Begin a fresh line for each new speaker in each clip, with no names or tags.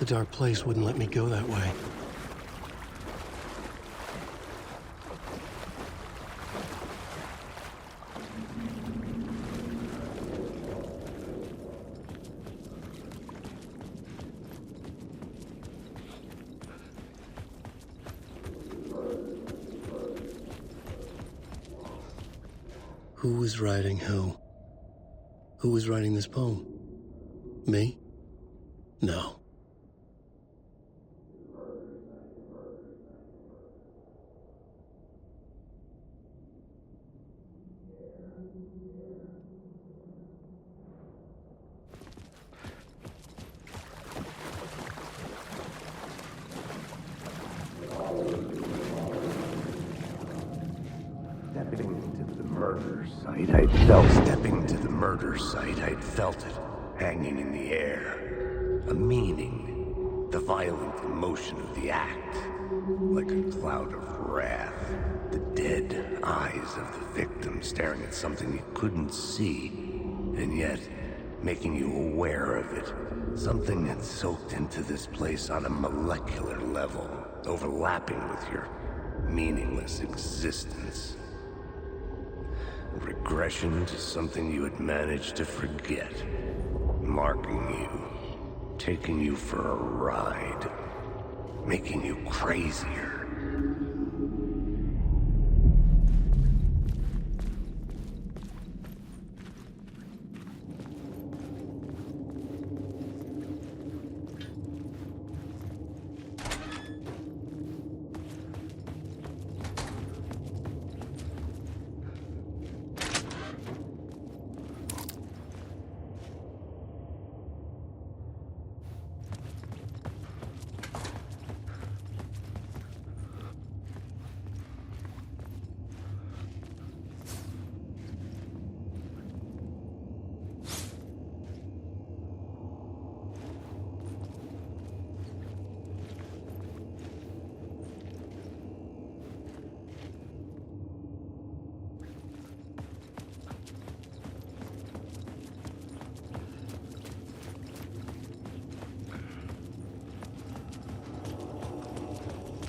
The dark place wouldn't let me go that way. Who was writing who? Who was writing this poem? Me? No.
Stepping to the murder site, I'd felt it, hanging in the air. A meaning, the violent emotion of the act, like a cloud of wrath. The dead eyes of the victim staring at something you couldn't see, and yet making you aware of it. Something had soaked into this place on a molecular level, overlapping with your meaningless existence. Regression to something you had managed to forget. Marking you. Taking you for a ride. Making you crazier.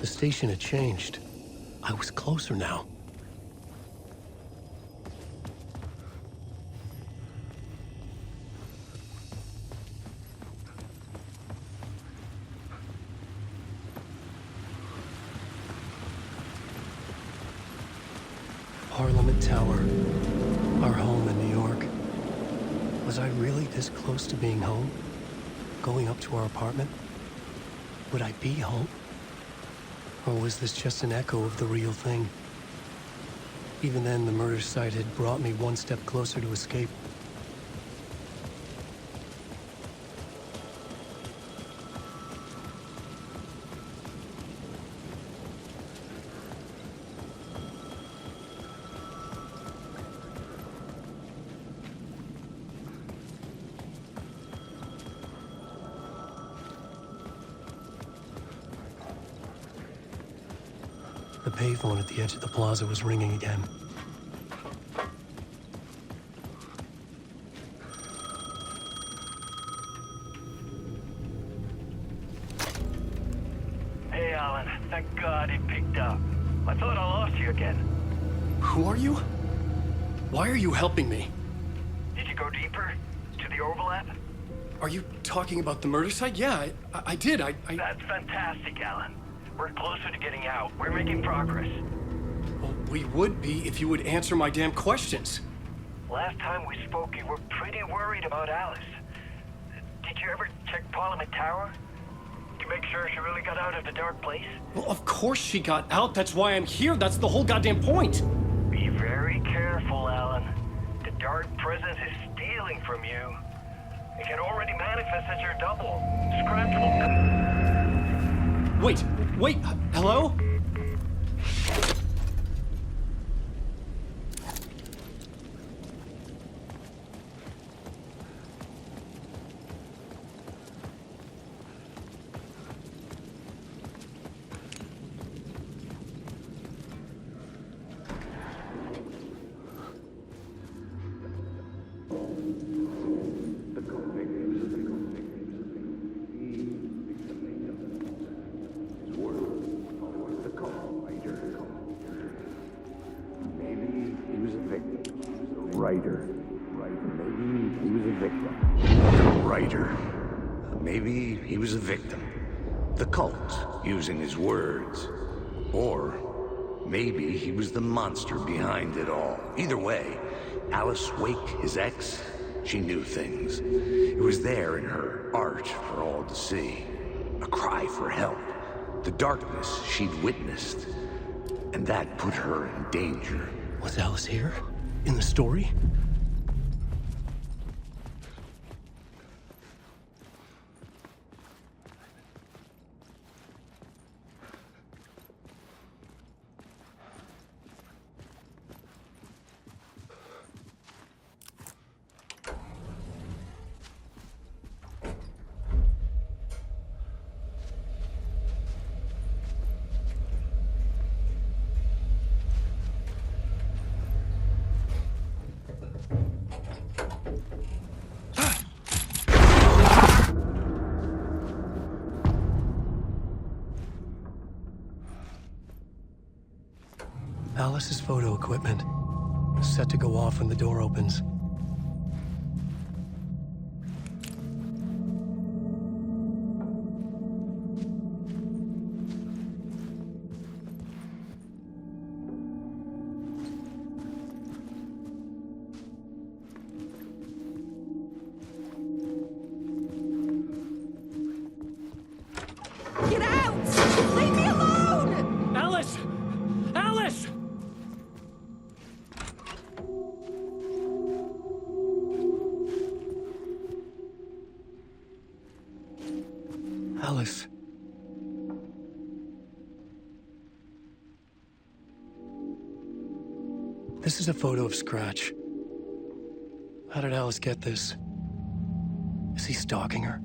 The station had changed. I was closer now. Parliament Tower, our home in New York. Was I really this close to being home? Going up to our apartment? Would I be home? Or was this just an echo of the real thing? Even then, the murder site had brought me one step closer to escape. The payphone at the edge of the plaza was ringing again.
Hey, Alan. Thank God it picked up. I thought I lost you again.
Who are you? Why are you helping me?
Did you go deeper? To the overlap?
Are you talking about the murder site? Yeah, I did.
That's fantastic, Alan. We're closer to getting out. We're making progress.
Well, we would be if you would answer my damn questions.
Last time we spoke, you were pretty worried about Alice. Did you ever check Parliament Tower? To make sure she really got out of the dark place?
Well, of course she got out. That's why I'm here. That's the whole goddamn point.
Be very careful, Alan. The dark presence is stealing from you. It can already manifest as your double. Scratch will...
Wait, hello?
writer. Maybe he was a victim. The writer. Maybe he was a victim. The cult, using his words. Or maybe he was the monster behind it all. Either way, Alice Wake, his ex, she knew things. It was there in her art for all to see. A cry for help. The darkness she'd witnessed. And that put her in danger.
Was Alice here? In the story? Alice's photo equipment is set to go off when the door opens.
Get out! Leave me alone!
Alice! Alice! Alice. This is a photo of Scratch. How did Alice get this? Is he stalking her?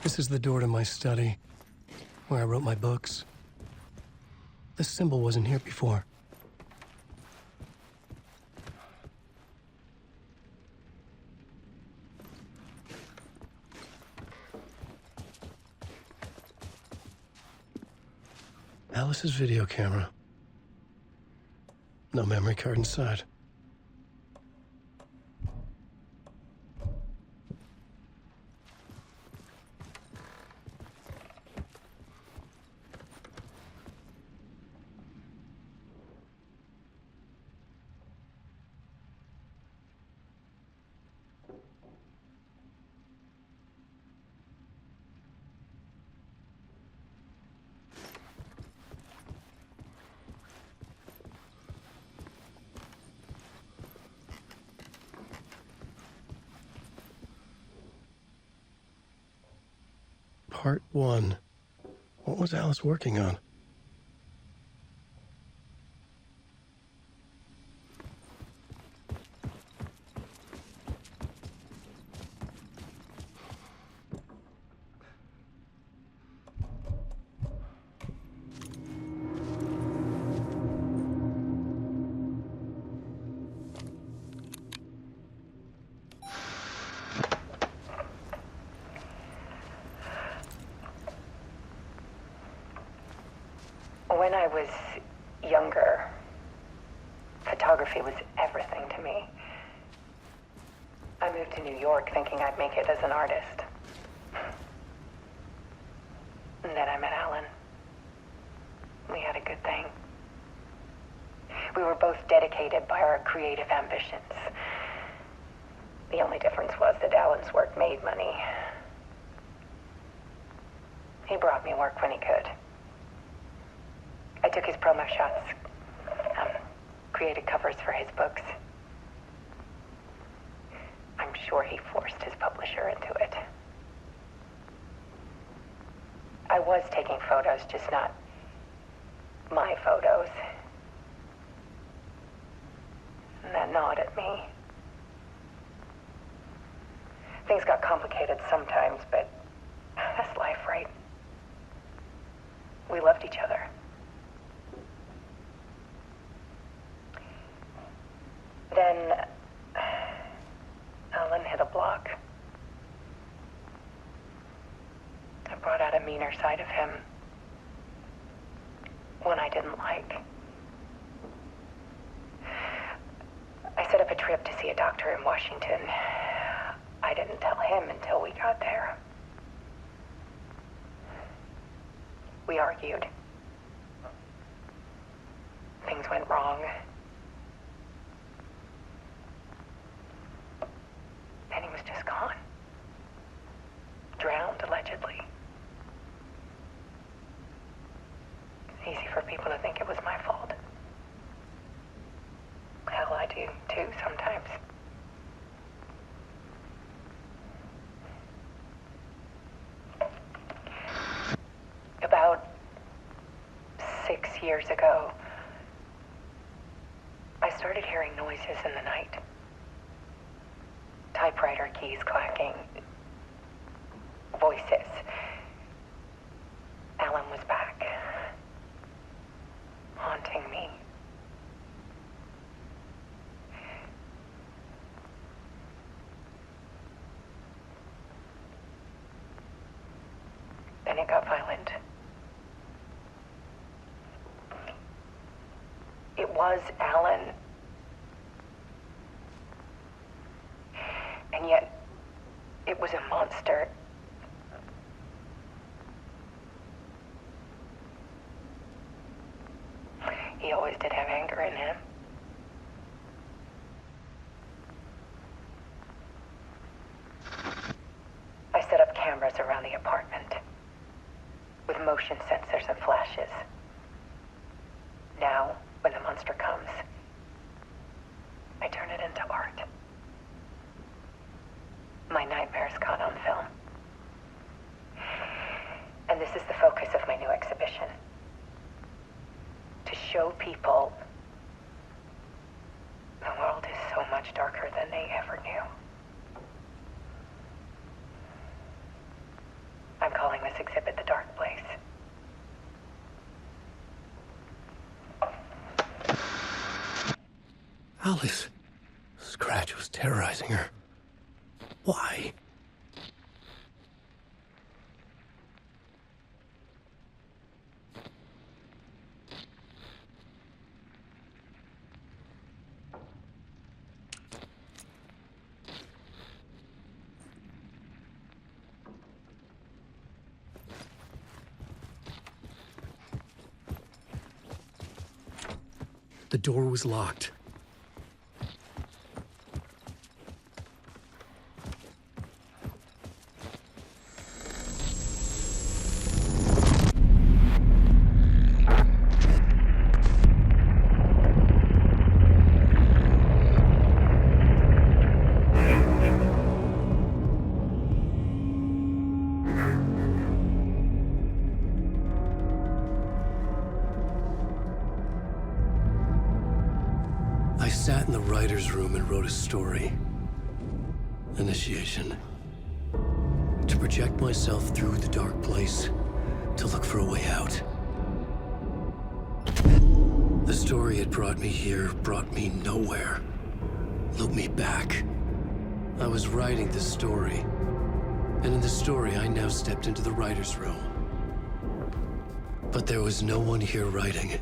This is the door to my study, where I wrote my books. This symbol wasn't here before. Alice's video camera. No memory card inside. Part 1. What was Alice working on?
When I was younger, photography was everything to me. I moved to New York thinking I'd make it as an artist. And then I met Alan. We had a good thing. We were both dedicated by our creative ambitions. The only difference was that Alan's work made money. He brought me work when he could. I took his promo shots, created covers for his books. I'm sure he forced his publisher into it. I was taking photos, just not my photos. And that gnawed at me. Things got complicated sometimes, but that's life, right? We loved each other. Then meaner side of him. One I didn't like. I set up a trip to see a doctor in Washington. I didn't tell him until we got there. We argued. Things went wrong. Then he was just gone. Drowned, allegedly. It's easy for people to think it was my fault. Hell, I do too sometimes. About 6 years ago, I started hearing noises in the night. Typewriter keys clacking. Voices. Alan was back. Haunting me. Then it got violent. It was Alan. And yet, it was a monster. He always did have anger in him. I set up cameras around the apartment with motion sensors and flashes. Now, when the monster comes, I turn it into art. My nightmares caught on film. And this is the focus of my new exhibition. To show people the world is so much darker than they ever knew. I'm calling this exhibit The Dark Place.
Alice. Scratch was terrorizing her. Why? The door was locked. I sat in the writer's room and wrote a story. Initiation. To project myself through the dark place, to look for a way out. The story had brought me here, brought me nowhere. Looped me back. I was writing the story. And in the story, I now stepped into the writer's room. But there was no one here writing it.